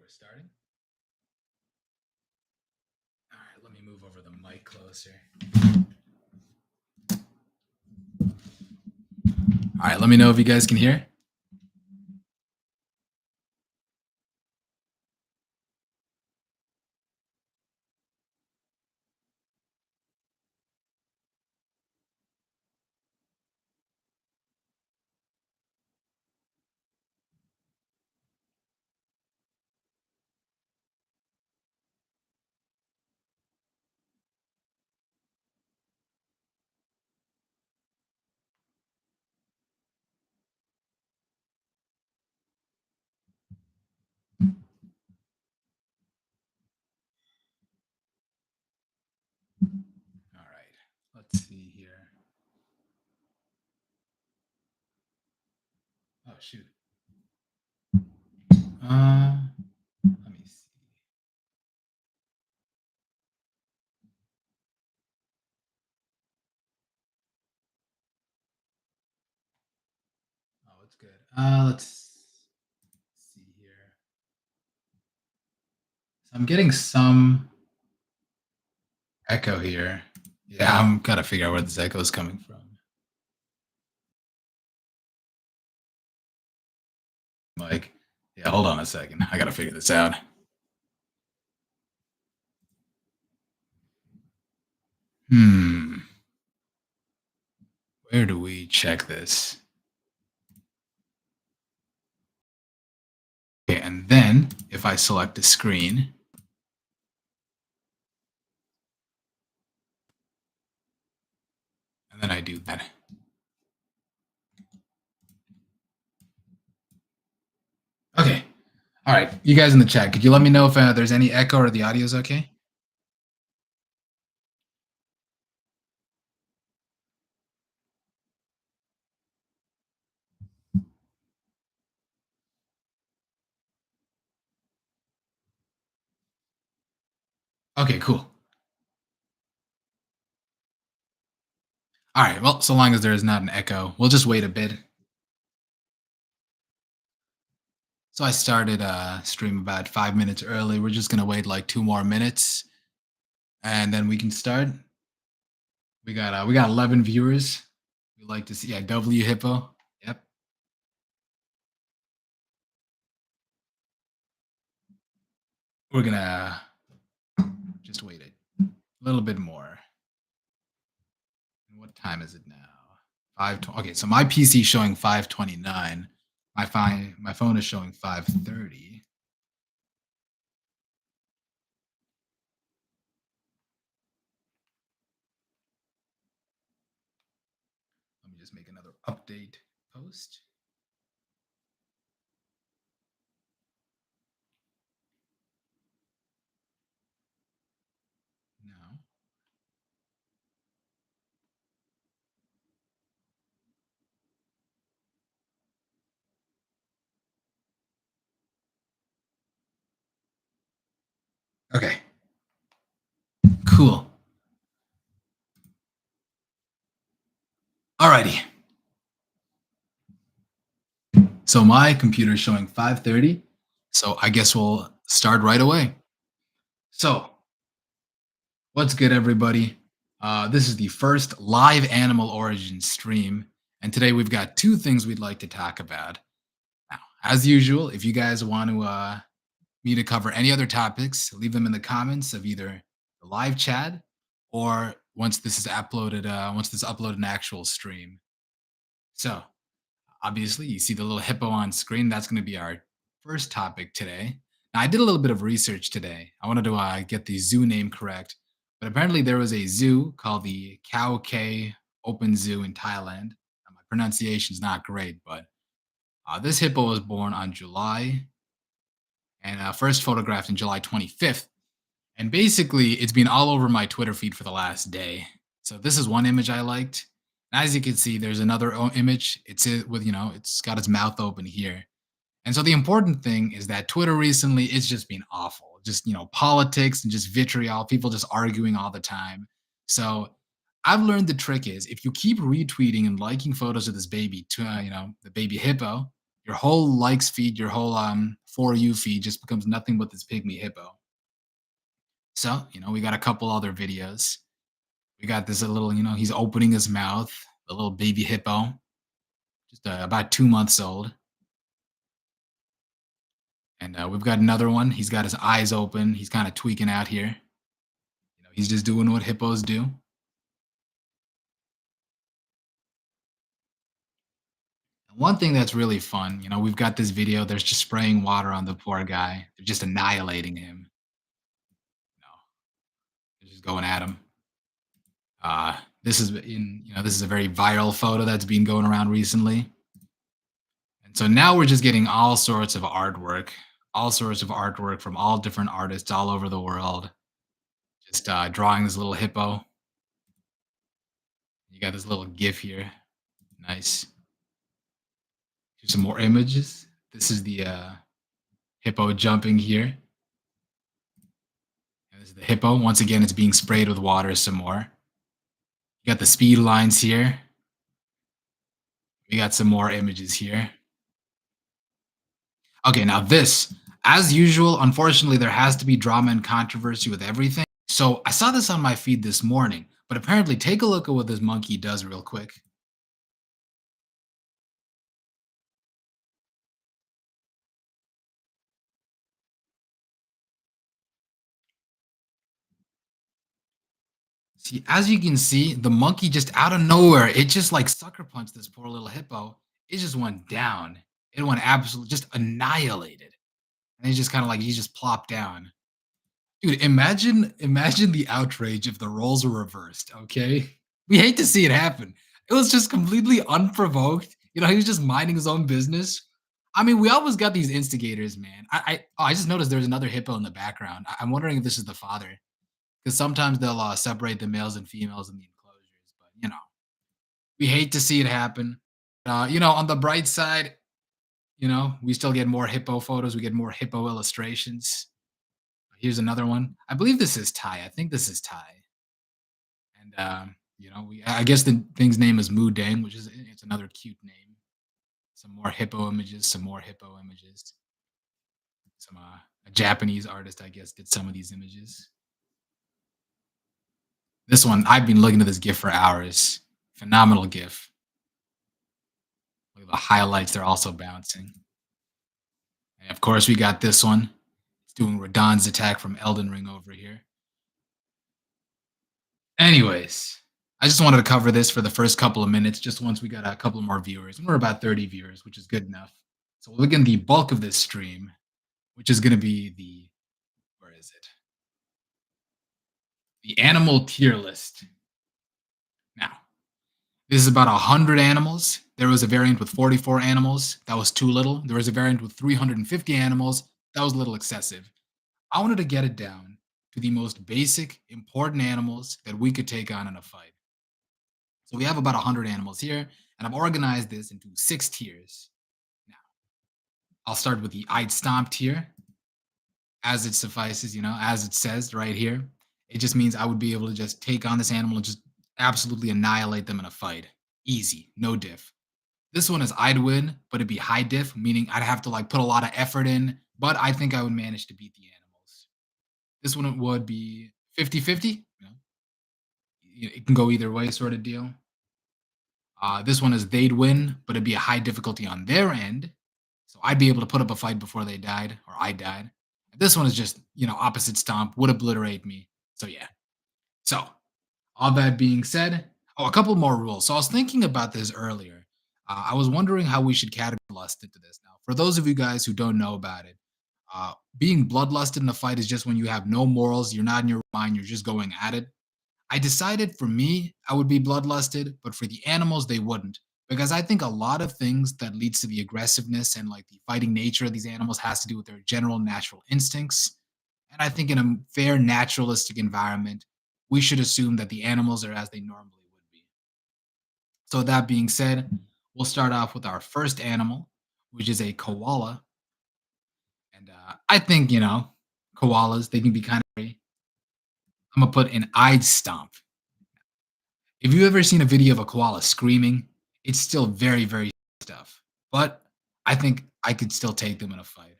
we're starting. All right, let me move over the mic closer. All right, let me know if you guys can hear. All right, let's see here. Oh shoot. Uh, Let me see. Oh, it's good. Let's see here. So I'm getting some echo here. Yeah, I'm gotta figure out where this echo is coming from. Like, yeah, hold on a second. I gotta figure this out. Hmm. Where do we check this? Okay, and then if I select a screen, and then I do that. Okay. All right. You guys in the chat, could you let me know if there's any echo or the audio is okay? Okay, cool. All right. Well, so long as there is not an echo, we'll just wait a bit. So I started stream about 5 minutes early. We're just gonna wait like 2 more minutes, and then we can start. We got 11 viewers. We like to see, yeah, W Hippo. Yep. We're gonna just wait a little bit more. And what time is it now? 5:20. Okay, so my PC is showing 5:29. My phone is showing 5:30. Let me just make another update post. No. Okay. Cool. Alrighty. So my computer is showing 5:30. So I guess we'll start right away. So what's good, everybody? This is the first live Animal Origin stream, and today we've got two things we'd like to talk about. Now, as usual, if you guys want to me to cover any other topics, leave them in the comments of either the live chat or once this is uploaded an actual stream. So obviously, you see the little hippo on screen. That's going to be our first topic today. Now, I did a little bit of research today. I wanted to get the zoo name correct, but apparently there was a zoo called the Khao K Open Zoo in Thailand. My pronunciation is not great, but this hippo was born on July and first photographed in July 25th. And basically, it's been all over my Twitter feed for the last day. So this is one image I liked. And as you can see, there's another image. It's got its mouth open here. And so the important thing is that Twitter recently, it's just been awful. Just, politics and just vitriol, people just arguing all the time. So I've learned the trick is if you keep retweeting and liking photos of this baby, the baby hippo, your whole likes feed, your whole for you feed just becomes nothing but this pygmy hippo. So, we got a couple other videos. We got this little, he's opening his mouth, the little baby hippo, just about 2 months old. And we've got another one. He's got his eyes open. He's kind of tweaking out here. He's just doing what hippos do. And one thing that's really fun, we've got this video. There's just spraying water on the poor guy. They're just annihilating him. They're just going at him. This is a very viral photo that's been going around recently. And so now we're just getting all sorts of artwork from all different artists all over the world. Just drawing this little hippo. You got this little GIF here. Nice. Here's some more images. This is the hippo jumping here. And this is the hippo. Once again, it's being sprayed with water some more. You got the speed lines here. We got some more images here. Okay, now this, as usual, unfortunately, there has to be drama and controversy with everything. So I saw this on my feed this morning, but apparently, take a look at what this monkey does real quick. See, as you can see, the monkey just out of nowhere, it just like sucker punched this poor little hippo. It just went down. It went absolutely just annihilated. And he just kind of like he just plopped down. Dude, imagine the outrage if the roles were reversed, okay? We hate to see it happen. It was just completely unprovoked. He was just minding his own business. I mean, we always got these instigators, man. I just noticed there's another hippo in the background. I'm wondering if this is the father, because sometimes they'll separate the males and females in the enclosures. But we hate to see it happen. On the bright side, we still get more hippo photos. We get more hippo illustrations. Here's another one. I believe this is Thai. I think this is Thai. And I guess the thing's name is Moo Deng, which is it's another cute name. Some more hippo images. Some more hippo images. Some a Japanese artist, I guess, did some of these images. This one, I've been looking at this GIF for hours. Phenomenal GIF. Look at the highlights; they're also bouncing. And of course, we got this one. It's doing Radon's attack from Elden Ring over here. Anyways, I just wanted to cover this for the first couple of minutes, just once we got a couple more viewers. And we're about 30 viewers, which is good enough. So we'll begin the bulk of this stream, which is going to be where is it? The animal tier list. Now, this is about 100 animals. There was a variant with 44 animals. That was too little. There was a variant with 350 animals. That was a little excessive. I wanted to get it down to the most basic, important animals that we could take on in a fight. So we have about 100 animals here, and I've organized this into 6 tiers. Now, I'll start with the I'd Stomp tier, as it suffices, as it says right here. It just means I would be able to just take on this animal and just absolutely annihilate them in a fight. Easy, no diff. This one is I'd win, but it'd be high diff, meaning I'd have to like put a lot of effort in, but I think I would manage to beat the animals. This one would be 50-50. It can go either way sort of deal. This one is they'd win, but it'd be a high difficulty on their end. So I'd be able to put up a fight before they died, or I died. This one is just, opposite stomp, would obliterate me. So yeah. So all that being said, a couple more rules. So I was thinking about this earlier. I was wondering how we should categorize lust into this. Now, for those of you guys who don't know about it, being bloodlusted in a fight is just when you have no morals, you're not in your mind, you're just going at it. I decided for me, I would be bloodlusted, but for the animals, they wouldn't. Because I think a lot of things that leads to the aggressiveness and like the fighting nature of these animals has to do with their general natural instincts. And I think in a fair naturalistic environment, we should assume that the animals are as they normally would be. So that being said, we'll start off with our first animal, which is a koala. And I think, koalas, they can be kind of, I'm going to put an I'd stomp. If you've ever seen a video of a koala screaming, it's still very, very stuff. But I think I could still take them in a fight.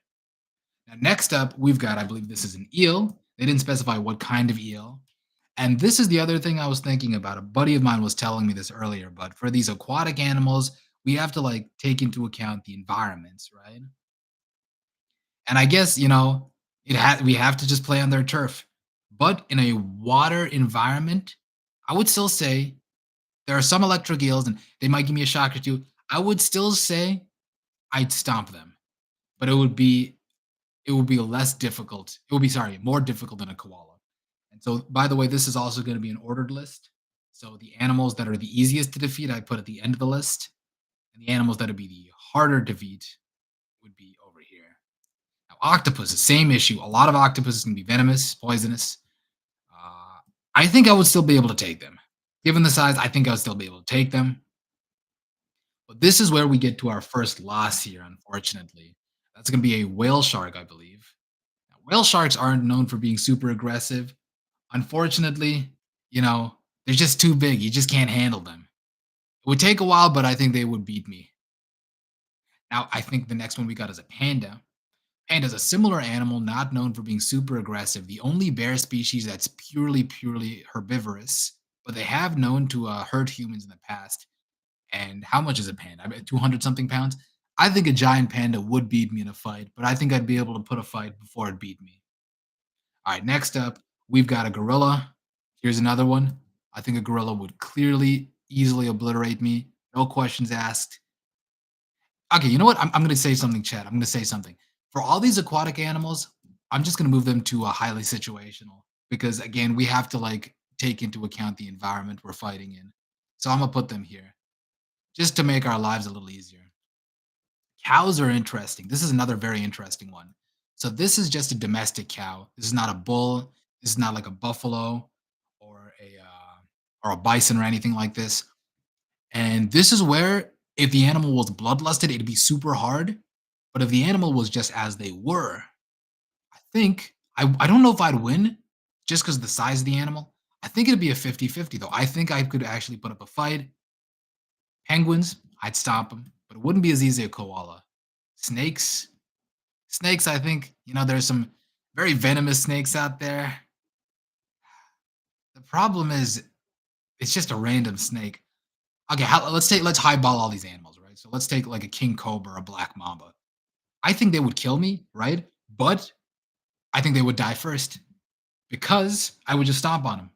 Now, next up, we've got, I believe this is an eel. They didn't specify what kind of eel. And this is the other thing I was thinking about. A buddy of mine was telling me this earlier, but for these aquatic animals, we have to like take into account the environments, right? And I guess, we have to just play on their turf. But in a water environment, I would still say there are some electric eels and they might give me a shock or two. I would still say I'd stomp them, but it would be less difficult. It would be, sorry, more difficult than a koala. And so, by the way, this is also going to be an ordered list. So the animals that are the easiest to defeat, I put at the end of the list, and the animals that would be the harder to defeat would be over here. Now, octopus, the same issue. A lot of octopuses can be venomous, poisonous. Uh, I think I would still be able to take them. Given the size, I think I would still be able to take them. But this is where we get to our first loss here, unfortunately. That's going to be a whale shark, I believe. Now, whale sharks aren't known for being super aggressive. Unfortunately, you know, they're just too big. You just can't handle them. It would take a while, but I think they would beat me. Now, I think the next one we got is a panda. Panda is a similar animal, not known for being super aggressive. The only bear species that's purely herbivorous, but they have known to hurt humans in the past. And how much is a panda? I mean, 200 something pounds. I think a giant panda would beat me in a fight, but I think I'd be able to put a fight before it beat me. All right, next up, we've got a gorilla. Here's another one. I think a gorilla would clearly, easily obliterate me. No questions asked. Okay, you know what? I'm going to say something, Chad. I'm going to say something. For all these aquatic animals, I'm just going to move them to a highly situational because, again, we have to like take into account the environment we're fighting in. So I'm going to put them here just to make our lives a little easier. Cows are interesting. This is another very interesting one. So this is just a domestic cow. This is not a bull. This is not like a buffalo or a bison or anything like this. And this is where if the animal was bloodlusted, it'd be super hard. But if the animal was just as they were, I think I don't know if I'd win just because of the size of the animal. I think it'd be a 50-50 though. I think I could actually put up a fight. Penguins, I'd stop them, but it wouldn't be as easy as a koala. Snakes, snakes, I think, there's some very venomous snakes out there. The problem is it's just a random snake. Okay, let's highball all these animals, right? So let's take like a king cobra or a black mamba. I think they would kill me, right? But I think they would die first because I would just stomp on them.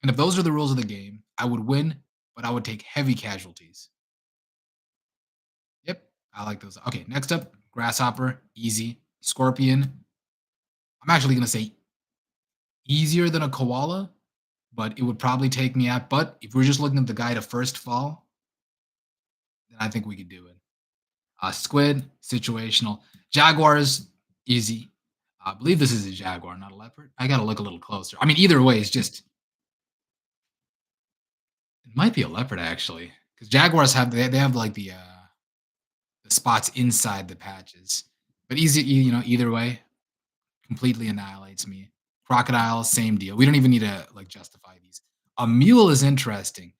And if those are the rules of the game, I would win, but I would take heavy casualties. Yep, I like those. Okay, next up, grasshopper, easy. Scorpion, I'm actually going to say easier than a koala, but it would probably take me out. But if we're just looking at the guy to first fall, then I think we could do it. Squid, situational. Jaguars, easy. I believe this is a jaguar, not a leopard. I got to look a little closer. I mean, either way, it might be a leopard actually, because jaguars they have like the spots inside the patches. But easy, either way, completely annihilates me. Crocodile, same deal. We don't even need to like justify these. A mule is interesting.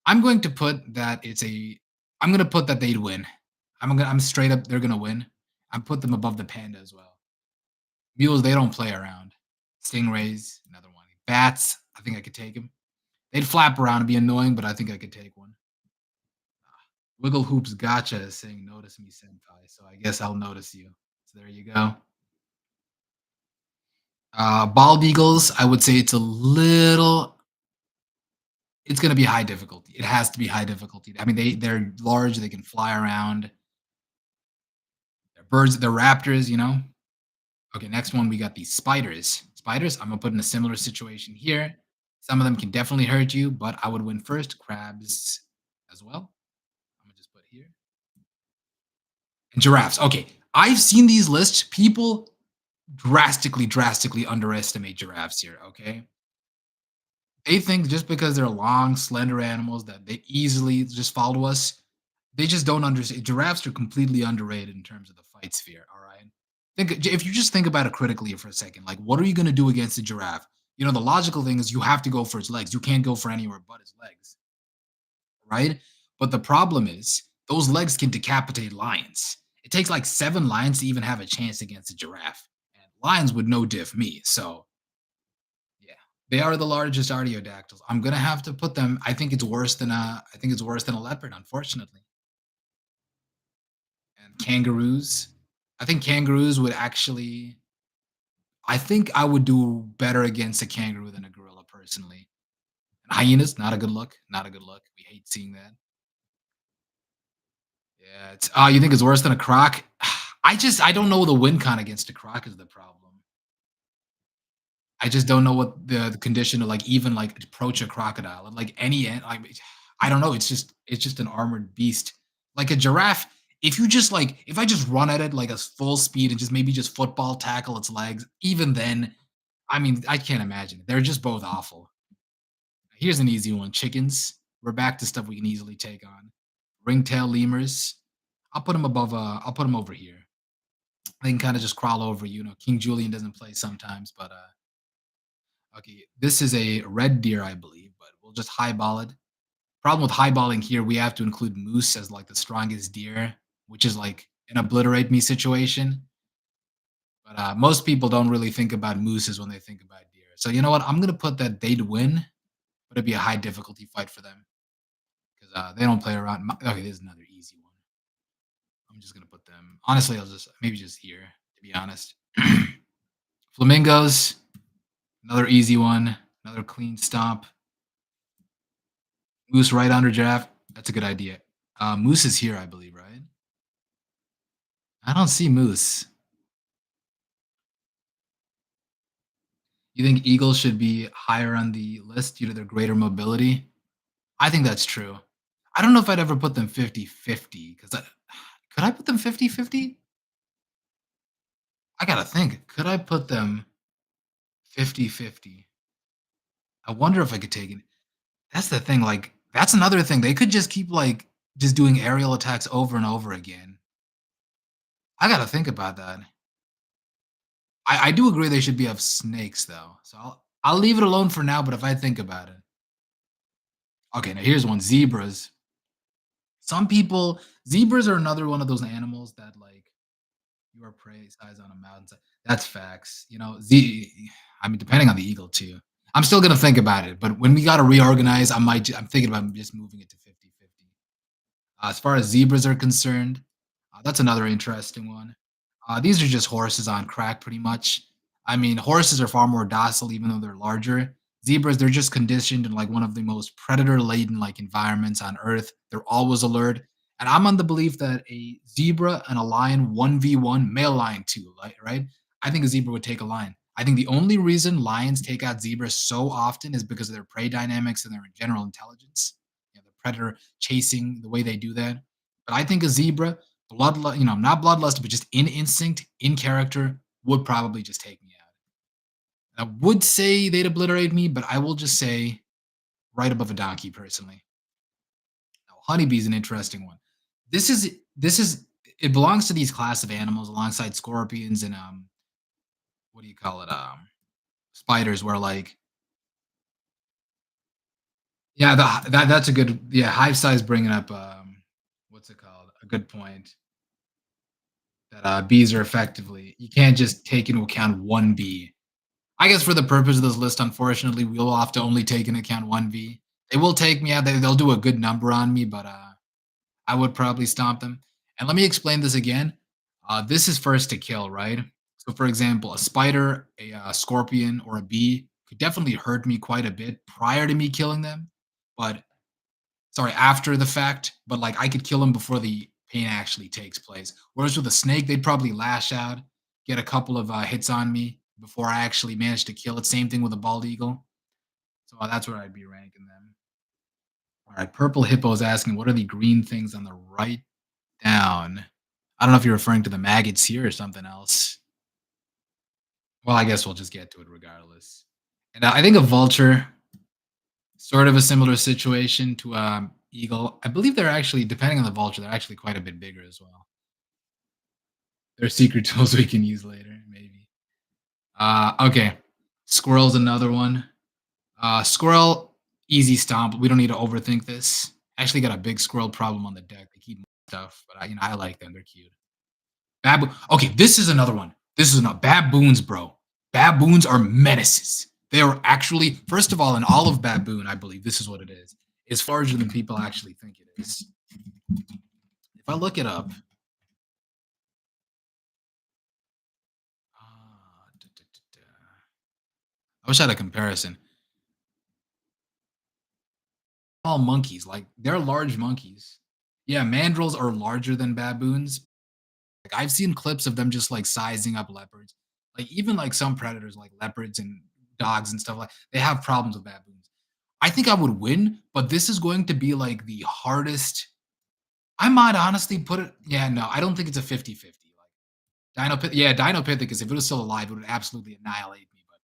I'm going to put that it's a. I'm going to put that they'd win. I'm straight up. They're going to win. I put them above the panda as well. Mules, they don't play around. Stingrays, another one. Bats, I think I could take them. They'd flap around and be annoying, but I think I could take one. Wiggle Hoops Gotcha is saying notice me, senpai. So I guess I'll notice you. So there you go. Bald eagles, I would say it's going to be high difficulty. It has to be high difficulty. I mean, they're large. They can fly around. They're birds. They're raptors. Okay, next one, we got these spiders. Spiders, I'm going to put in a similar situation here. Some of them can definitely hurt you, but I would win first. Crabs as well. I'm going to just put here. And giraffes. Okay, I've seen these lists. People drastically underestimate giraffes here, okay? They think just because they're long, slender animals that they easily just follow us, they just don't understand. Giraffes are completely underrated in terms of the fight sphere, all right? If you just think about it critically for a second, like what are you going to do against a giraffe? The logical thing is you have to go for its legs. You can't go for anywhere but its legs, right? But the problem is those legs can decapitate lions. It takes like 7 lions to even have a chance against a giraffe, and lions would no diff me, so yeah. They are the largest artiodactyls. I'm gonna have to put them. I think it's worse than a leopard, unfortunately. And kangaroos. I think kangaroos would actually I think I would do better against a kangaroo than a gorilla personally. And hyenas, not a good look. Not a good look. We hate seeing that. Yeah, it's you think it's worse than a croc? I don't know the win con against a croc is the problem. I just don't know what the condition to like even like approach a crocodile and like I don't know. It's just an armored beast. Like a giraffe, if I just run at it like a full speed and just maybe just football tackle its legs, even then, I mean, I can't imagine it. They're just both awful. Here's an easy one: chickens. We're back to stuff we can easily take on. Ringtail lemurs. I'll put them over here. They can kind of just crawl over you. You know, King Julian doesn't play sometimes, but okay, this is a red deer, I believe, but we'll just highball it. Problem with highballing here, we have to include moose as like the strongest deer, which is like an obliterate me situation. But most people don't really think about mooses when they think about deer. So you know what? I'm gonna put that they'd win, but it'd be a high difficulty fight for them because they don't play around. Okay, this is another easy one. I'm just gonna put them. Honestly, I'll just maybe just here to be honest. Flamingos, another easy one, another clean stomp. Moose right under giraffe. That's a good idea. Moose is here, I believe, right? I don't see moose. You think eagles should be higher on the list due to their greater mobility? I think that's true. I don't know if I'd ever put them 50-50 because could I put them 50-50? I gotta think. Could I put them 50-50? I wonder if I could take it. That's the thing. Like, that's another thing. They could just keep like just doing aerial attacks over and over again. I gotta think about that. I do agree they should be of snakes though. So I'll leave it alone for now, but if I think about it. Okay, now here's one. Zebras. Some people zebras are another one of those animals that like you are prey size on a mountainside. That's facts. You know, I mean, depending on the eagle too. I'm still gonna think about it, but when we gotta reorganize, I'm thinking about just moving it to 50-50. As far as zebras are concerned, that's another interesting one. These are just horses on crack, pretty much. I mean, horses are far more docile, even though they're larger. Zebras, they're just conditioned in like one of the most predator-laden like environments on Earth. They're always alert, and I'm on the belief that a zebra and a lion 1v1, male lion too, right? I think a zebra would take a lion. I think the only reason lions take out zebras so often is because of their prey dynamics and their general intelligence. The predator chasing, the way they do that. But I think a zebra, not bloodlust, but just in instinct, in character, would probably just take me out. I would say they'd obliterate me, but I will just say right above a donkey, personally. Now, honeybee's an interesting one. This is it belongs to these class of animals alongside scorpions and what do you call it? Spiders, where like yeah, that's a good yeah hive size bringing up what's it called? A good point that bees are effectively you can't just take into account one bee. I guess for the purpose of this list, unfortunately, we'll have to only take into account one bee. They will take me out. They'll do a good number on me, but I would probably stomp them. And let me explain this again. This is first to kill, right? So, for example, a spider, a scorpion, or a bee could definitely hurt me quite a bit prior to me killing them. But sorry, after the fact. But like I could kill them before the pain actually takes place. Whereas with a snake, they'd probably lash out, get a couple of hits on me before I actually manage to kill it. Same thing with a bald eagle. So that's where I'd be ranking them. All right, Purple Hippo is asking, what are the green things on the right down? I don't know if you're referring to the maggots here or something else. Well, I guess we'll just get to it regardless. And I think a vulture, sort of a similar situation to eagle. I believe they're actually, depending on the vulture, they're actually quite a bit bigger as well. They're secret tools we can use later, maybe. Okay. Squirrel's another one. Squirrel, easy stomp. We don't need to overthink this. Actually, got a big squirrel problem on the deck. They keep stuff, but I like them. They're cute. Okay, this is another one. This is not baboons, bro. Baboons are menaces. They are actually, first of all, an olive baboon, I believe this is what it is larger than people actually think it is. If I look it up, da, da, da, da. I wish I had a comparison. All monkeys, like they're large monkeys. Yeah, mandrills are larger than baboons. Like I've seen clips of them just like sizing up leopards. Like even like some predators, like leopards and dogs and stuff like they have problems with baboons. I think I would win, but this is going to be like the hardest. I might honestly put it. Yeah, no, I don't think it's a 50-50. Like yeah, Dinopithecus, if it was still alive, it would absolutely annihilate me. But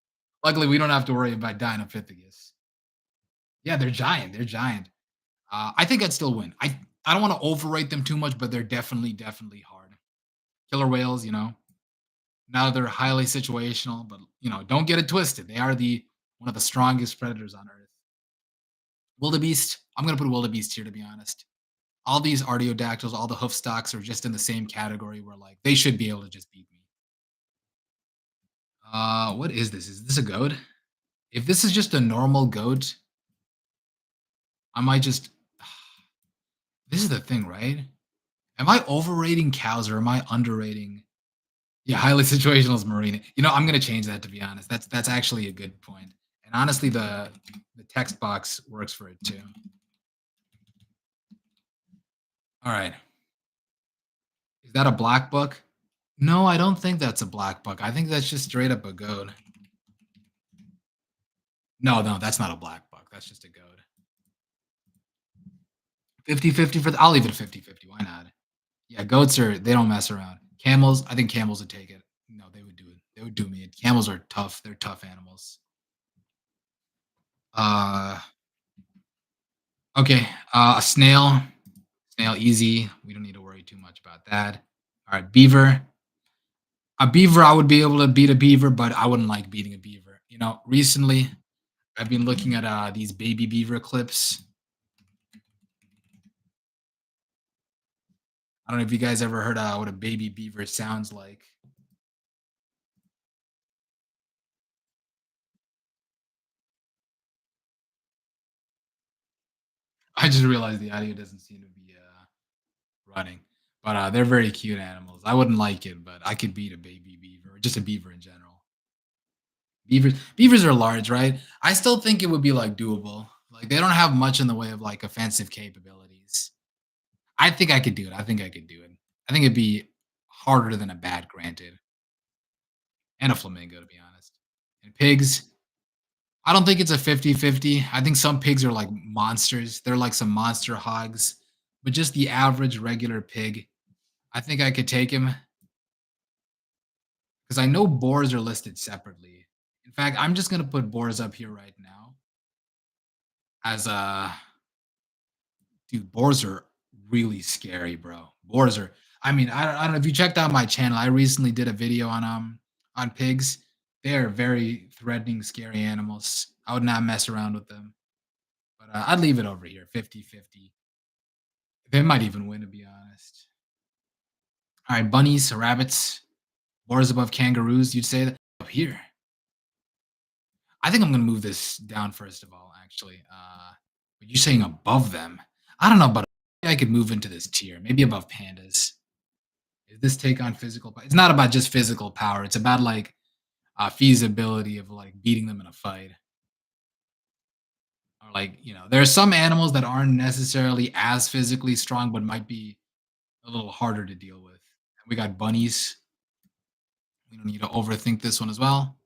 luckily, we don't have to worry about Dinopithecus. Yeah, they're giant. They're giant. I think I'd still win. I don't want to overrate them too much, but they're definitely hard. Killer whales, now they're highly situational, but don't get it twisted. They are the one of the strongest predators on earth. Wildebeest, I'm gonna put wildebeest here to be honest. All these artiodactyls, all the hoof stocks are just in the same category where like they should be able to just beat me. What is this? Is this a goat? If this is just a normal goat, I might just this is the thing, right? Am I overrating cows or am I underrating? Yeah, highly situational is marine. I'm gonna change that to be honest. That's actually a good point. And honestly, the text box works for it too. All right. Is that a black book? No, I don't think that's a black book. I think that's just straight up a goat. No, no, that's not a black book. That's just a goat. 50-50 for I'll leave it 50-50. Why not? Yeah, goats they don't mess around. Camels, I think camels would take it. No, they would do it. They would do me. Camels are tough. They're tough animals. Uh okay. A snail. Snail easy. We don't need to worry too much about that. All right, beaver. A beaver, I would be able to beat a beaver, but I wouldn't like beating a beaver. Recently I've been looking at these baby beaver clips. I don't know if you guys ever heard what a baby beaver sounds like. I just realized the audio doesn't seem to be running, but they're very cute animals. I wouldn't like it, but I could beat a baby beaver or just a beaver in general. Beavers are large, right? I still think it would be like doable. Like they don't have much in the way of like offensive capabilities. I think I could do it. I think I could do it. I think it'd be harder than a bat, granted, and a flamingo, to be honest. And pigs, I don't think it's a 50-50. I think some pigs are like monsters. They're like some monster hogs, but just the average regular pig, I think I could take him because I know boars are listed separately. In fact, I'm just gonna put boars up here right now as a dude. Boars are really scary, bro. Boars are. I mean, I don't know if you checked out my channel. I recently did a video on pigs. They are very threatening, scary animals. I would not mess around with them. But I'd leave it over here, 50-50. They might even win, to be honest. All right, bunnies, rabbits, boars above kangaroos. You'd say that up here. I think I'm gonna move this down first of all. Actually, but you're saying above them. I don't know, but I could move into this tier, maybe above pandas. Is this take on physical? It's not about just physical power. It's about like feasibility of like beating them in a fight. Or like there are some animals that aren't necessarily as physically strong, but might be a little harder to deal with. We got bunnies. We don't need to overthink this one as well.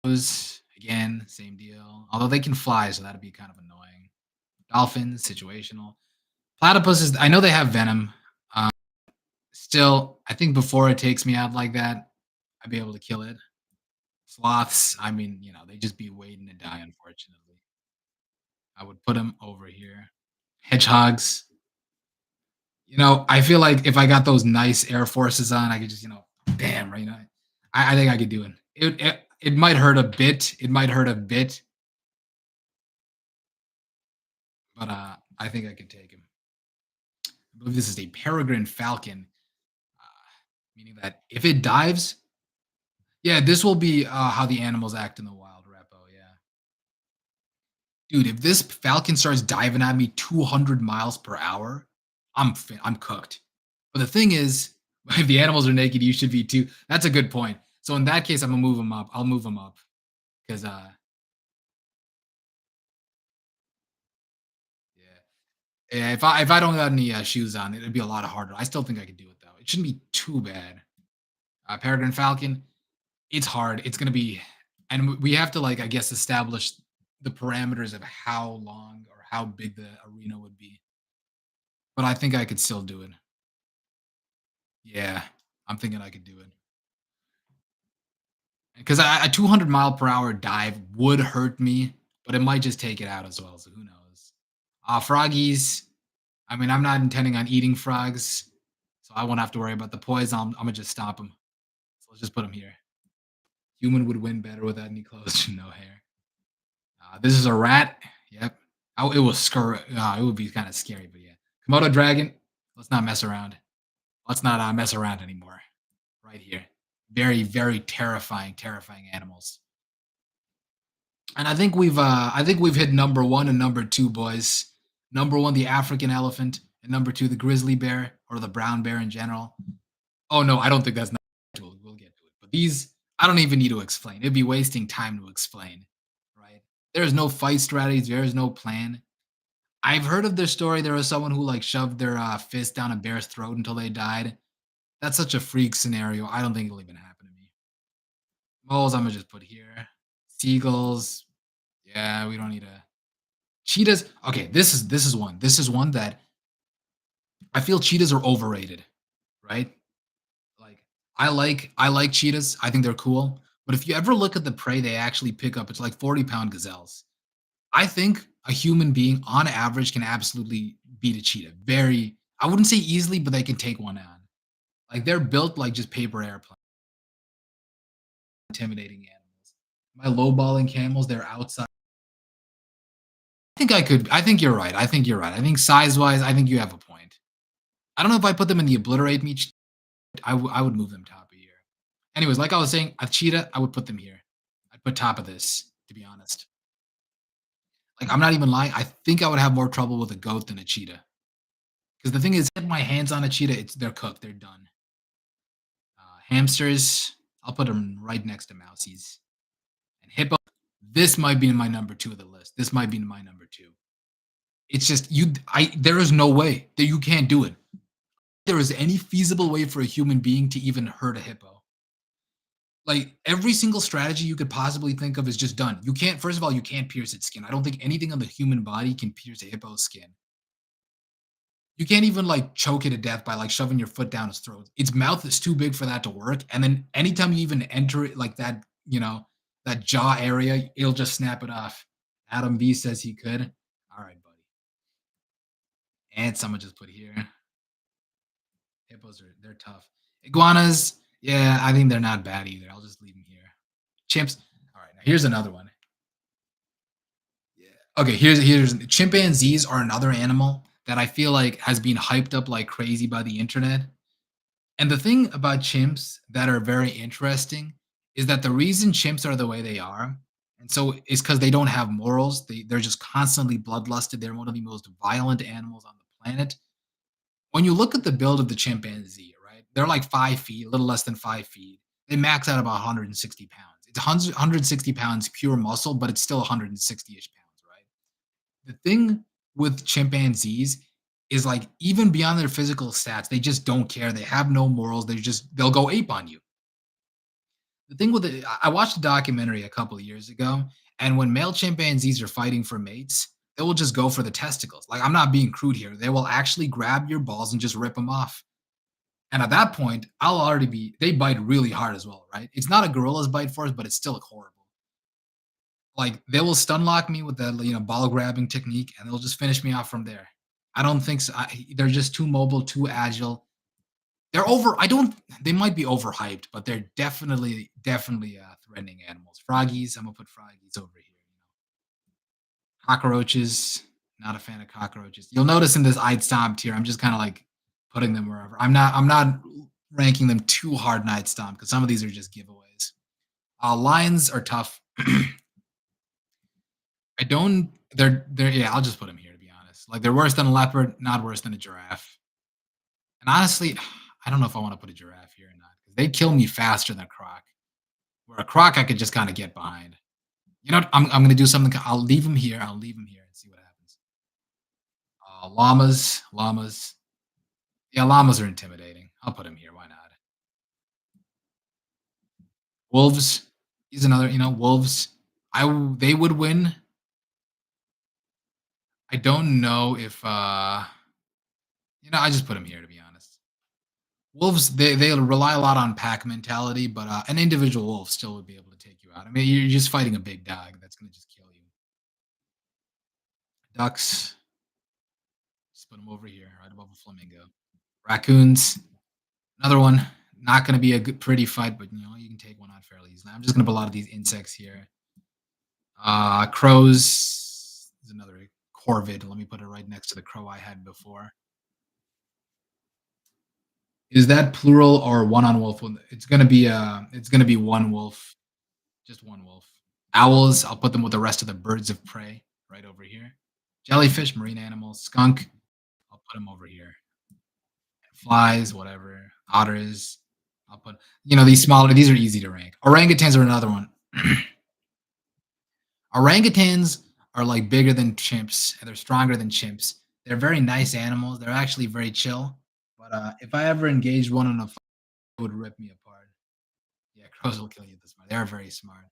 Those, again, same deal. Although they can fly, so that'd be kind of annoying. Dolphins, situational. Platypuses, I know they have venom. Um, Still, I think before it takes me out like that, I'd be able to kill it. Sloths, I mean, they just be waiting to die, unfortunately. I would put them over here. Hedgehogs, I feel like if I got those nice Air Forces on, I could just, bam, right now. I think I could do it. It might hurt a bit. It might hurt a bit, but I think I could take him. I believe this is a peregrine falcon. meaning that if it dives, yeah, this will be how the animals act in the wild, repo. Yeah, dude, if this falcon starts diving at me 200 miles per hour, I'm cooked. But the thing is, if the animals are naked, you should be too. That's a good point. So in that case, I'm gonna move them up. I'll move them up because yeah, yeah. If I don't have any shoes on, it'd be a lot harder. I still think I could do it though. It shouldn't be too bad. Peregrine falcon, it's hard. It's gonna be, and we have to like I guess establish the parameters of how long or how big the arena would be. But I think I could still do it. Yeah, I'm thinking I could do it because a 200 mile per hour dive would hurt me, but it might just take it out as well. So who knows? Froggies. I mean, I'm not intending on eating frogs, so I won't have to worry about the poison. I'm gonna just stop them. So let's just put them here. Human would win better without any clothes and no hair. This is a rat. Yep. Oh, it was scur. It would be kind of scary, but yeah. Komodo dragon. Let's not mess around. Let's not mess around anymore. Right here. Very, very terrifying, terrifying animals. And I think we've hit number one and number two, boys. Number one, the African elephant, and number two, the grizzly bear or the brown bear in general. Oh no, I don't think that's not. We'll get to it. But these, I don't even need to explain. It'd be wasting time to explain, right? There's no fight strategies. There is no plan. I've heard of this story. There was someone who like shoved their fist down a bear's throat until they died. That's such a freak scenario. I don't think it'll even happen to me. Moles, I'm gonna just put here. Seagulls, yeah, we don't need a cheetahs. Okay, this is one that I feel cheetahs are overrated, right? Like I like cheetahs. I think they're cool. But if you ever look at the prey they actually pick up, it's like 40-pound gazelles. I think a human being on average can absolutely beat a cheetah. Very, I wouldn't say easily, but they can take one on. Like they're built like just paper airplanes, intimidating animals. My lowballing camels, they're outside. I think I could. I think you're right. I think you're right. I think size wise, I think you have a point. I don't know if I put them in the obliterate meat. I would move them top of here. Anyways, like I was saying, a cheetah, I would put them here. I'd put top of this, to be honest. Like I'm not even lying. I think I would have more trouble with a goat than a cheetah. Because the thing is, get my hands on a cheetah, they're cooked, they're done. Hamsters, I'll put them right next to mousies. And hippo, this might be my number two of the list. This might be my number two. It's just you. I there is no way that you can't do it. There is any feasible way for a human being to even hurt a hippo. Like every single strategy you could possibly think of is just done. You can't. First of all, you can't pierce its skin. I don't think anything on the human body can pierce a hippo's skin. You can't even like choke it to death by like shoving your foot down its throat. Its mouth is too big for that to work. And then anytime you even enter it like that, that jaw area, it'll just snap it off. Adam V says he could. All right, buddy. And someone just put here. Hippos they're tough. Iguanas, yeah, I think they're not bad either. I'll just leave them here. Chimps. All right, now here's another one. Yeah. Okay, here's chimpanzees are another animal that I feel like has been hyped up like crazy by the internet. And the thing about chimps that are very interesting is that the reason chimps are the way they are, and so is because they don't have morals. They're just constantly bloodlusted. They're one of the most violent animals on the planet. When you look at the build of the chimpanzee, right? They're like 5 feet, a little less than 5 feet. They max out about 160 pounds. It's 160 pounds pure muscle, but it's still 160-ish pounds, right? The thing with chimpanzees is like even beyond their physical stats, they just don't care. They have no morals. They'll go ape on you. The thing with it, I watched a documentary a couple of years ago, and when male chimpanzees are fighting for mates, they will just go for the testicles. Like I'm not being crude here. They will actually grab your balls and just rip them off. And at that point, I'll already be. They bite really hard as well, right? It's not a gorilla's bite force, but it's still horrible. Like they will stun lock me with that ball grabbing technique, and they'll just finish me off from there. I don't think so. They're just too mobile, too agile. They're over. I don't. They might be overhyped, but they're definitely threatening animals. Froggies. I'm gonna put froggies over here. Cockroaches. Not a fan of cockroaches. You'll notice in this I'd stomped here. I'm just kind of like putting them wherever. I'm not ranking them too hard night stomp because some of these are just giveaways. Lions are tough. I don't. They're yeah. I'll just put them here to be honest. Like they're worse than a leopard, not worse than a giraffe. And honestly, I don't know if I want to put a giraffe here or not because they kill me faster than a croc. Where a croc, I could just kind of get behind. You know, what? I'm gonna do something. I'll leave him here. I'll leave him here and see what happens. Llamas. Yeah, llamas are intimidating. I'll put him here. Why not? Wolves. He's another. Wolves. They would win. I don't know if I just put him here to be honest. Wolves, they rely a lot on pack mentality, but an individual wolf still would be able to take you out. I mean, you're just fighting a big dog that's going to just kill you. Ducks, just put them over here, right above a flamingo. Raccoons, another one. Not going to be a good, pretty fight, but you can take one out fairly easily. I'm just going to put a lot of these insects here. Crows is another corvid. Let me put it right next to the crow I had before. Is that plural or one on wolf? It's gonna be one wolf. Just one wolf. Owls, I'll put them with the rest of the birds of prey right over here. Jellyfish, marine animals, skunk, I'll put them over here. Flies, whatever. Otters, I'll put these smaller, these are easy to rank. Orangutans are another one. Orangutans are like bigger than chimps and they're stronger than chimps. They're very nice animals. They're actually very chill. But if I ever engaged one in a fight, it would rip me apart. Yeah, crows will kill you this much. They're very smart.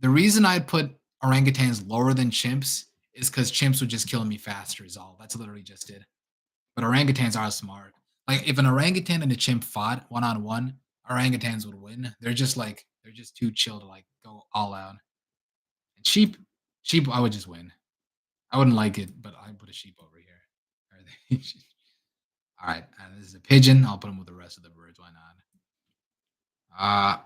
The reason I'd put orangutans lower than chimps is because chimps would just kill me faster, is all. That's literally just it. But orangutans are smart. Like if an orangutan and a chimp fought one on one, orangutans would win. They're just too chill to like go all out. And sheep, I would just win. I wouldn't like it, but I put a sheep over here. Are they- all right, this is a pigeon. I'll put them with the rest of the birds. Why not?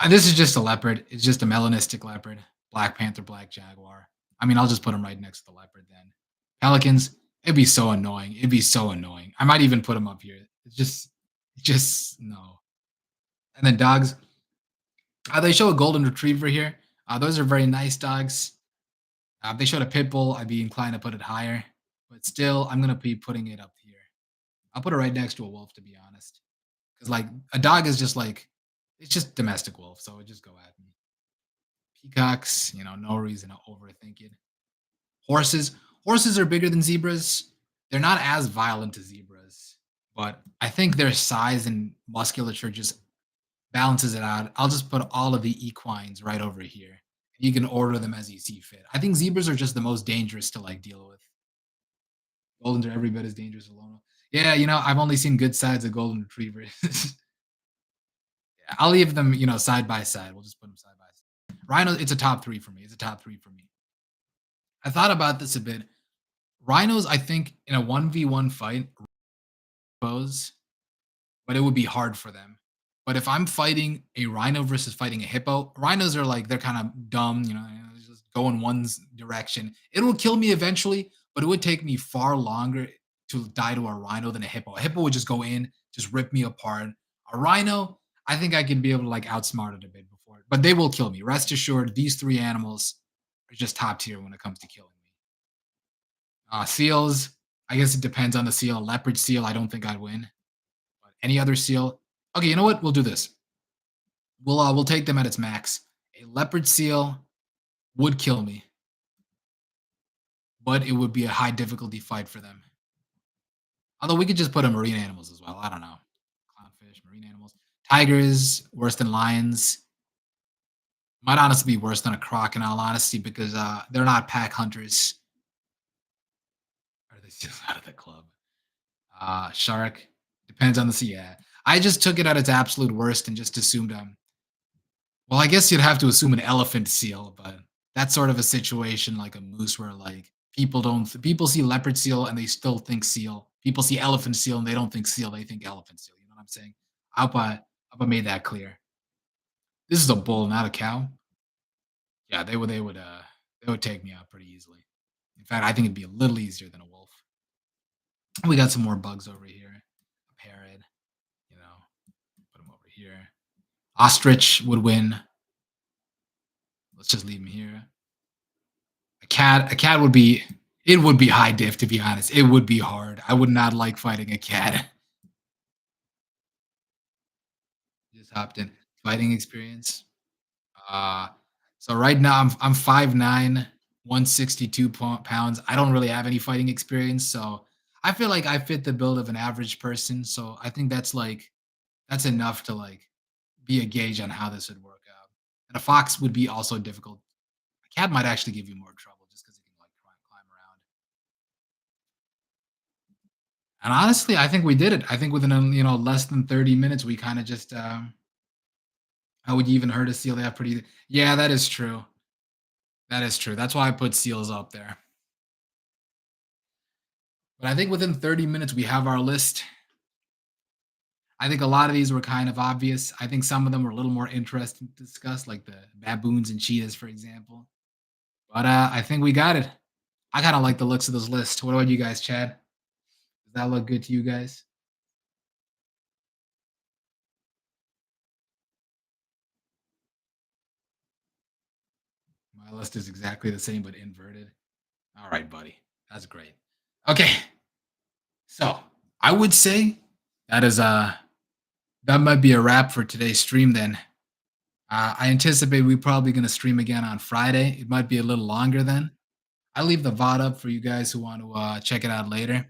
Uh, this is just a leopard. It's just a melanistic leopard. Black panther, black jaguar. I mean, I'll just put them right next to the leopard then. Pelicans, it'd be so annoying. It'd be so annoying. I might even put them up here. It's just no. And then dogs. They show a golden retriever here. Those are very nice dogs. If they showed a pit bull, I'd be inclined to put it higher. But still, I'm gonna be putting it up here. I'll put it right next to a wolf, to be honest. Because like a dog is just like it's just domestic wolf, so it just go at me. Peacocks, no reason to overthink it. Horses, horses are bigger than zebras. They're not as violent as zebras, but I think their size and musculature just balances it out. I'll just put all of the equines right over here. You can order them as you see fit. I think zebras are just the most dangerous to like deal with. Goldens are every bit as dangerous as Lono. Yeah, I've only seen good sides of golden retrievers. I'll leave them, side by side. We'll just put them side by side. Rhino, it's a top three for me. It's a top three for me. I thought about this a bit. Rhinos, I think, in a 1v1 fight, bows, but it would be hard for them. But if I'm fighting a rhino versus fighting a hippo, rhinos are like, they're kind of dumb, just go in direction. It will kill me eventually, but it would take me far longer to die to a rhino than a hippo. A hippo would just go in, just rip me apart. A rhino, I think I can be able to like outsmart it a bit before, but they will kill me. Rest assured, these three animals are just top tier when it comes to killing me. Seals, I guess it depends on the seal. Leopard seal, I don't think I'd win. But any other seal, okay, you know what? We'll do this. We'll take them at its max. A leopard seal would kill me, but it would be a high difficulty fight for them. Although we could just put in marine animals as well. I don't know. Clownfish, marine animals. Tigers, worse than lions. Might honestly be worse than a croc in all honesty, because they're not pack hunters. Are they still out of the club? Shark. Depends on the sea. Yeah. I just took it at its absolute worst and just assumed well, I guess you'd have to assume an elephant seal, but that's sort of a situation like a moose where like people see leopard seal and they still think seal. People see elephant seal and they don't think seal, they think elephant seal. You know what I'm saying? I hope I made that clear. This is a bull, not a cow. Yeah, they would take me out pretty easily. In fact, I think it'd be a little easier than a wolf. We got some more bugs over here. A parrot, you know. here. Ostrich would win. Let's just leave him here. A cat would be it would be high diff, to be honest. It would be hard. I would not like fighting a cat. Just hopped in. Fighting experience. Uh, so right now I'm 5'9", 162 pounds. I don't really have any fighting experience, so I feel like I fit the build of an average person. So I think that's enough to like be a gauge on how this would work out. And a fox would be also difficult. A cat might actually give you more trouble just because it can like climb around. And honestly, I think we did it. I think within less than 30 minutes, we kind of just how would you even hurt a seal? They have pretty. Yeah, that is true. That is true. That's why I put seals up there. But I think within 30 minutes, we have our list. I think a lot of these were kind of obvious. I think some of them were a little more interesting to discuss, like the baboons and cheetahs, for example. But I think we got it. I kind of like the looks of this list. What about you guys, Chad? Does that look good to you guys? My list is exactly the same, but inverted. All right, buddy. That's great. Okay. So I would say that is that might be a wrap for today's stream then. I anticipate we're probably going to stream again on Friday. It might be a little longer then. I'll leave the VOD up for you guys who want to check it out later.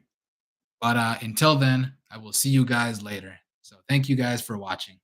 But until then, I will see you guys later. So thank you guys for watching.